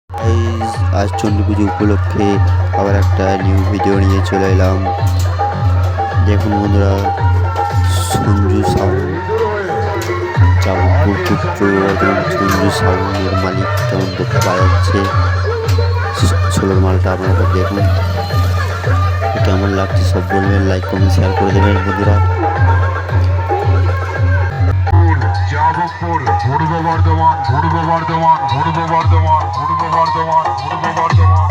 Guys, আজ চণ্ডী পুজো উপলক্ষে আবার একটা নিউ ভিডিও নিয়ে চলে এলাম। দেখুন বন্ধুরা, সঞ্জু সাউন্ড যাদবপুর পুত্র এবং সঞ্জু সাউন্ডের মালিক কেমন বাজাচ্ছে ছোলোর মালটা। আপনারা দেখুন কেমন লাগছে, সব বলবেন, লাইক কমেন্ট শেয়ার করে দেবেন বন্ধুরা। যাদবপুর পূর্ব বর্ধমান, পূর্ব বর্ধমান, পূর্ব বর্ধমান, পূর্ব বর্ধমান, পূর্ব বর্ধমান।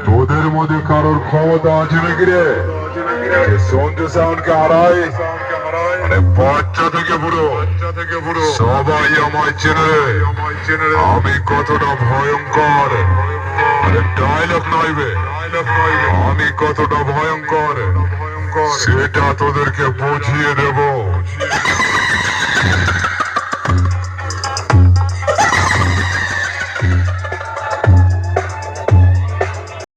তোদের মধ্যে কারোর ক্ষমতা আছে নাকি রে? সঞ্জু সাউন্ডকে হারাই, বাচ্চা থেকে বুড়ো সবাই আমায় চেনে রে। আমি কতটা ভয়ঙ্কর, ডায়লগ নইবে, আমি কতটা ভয়ঙ্কর সেটা তোদেরকে বুঝিয়ে দেব।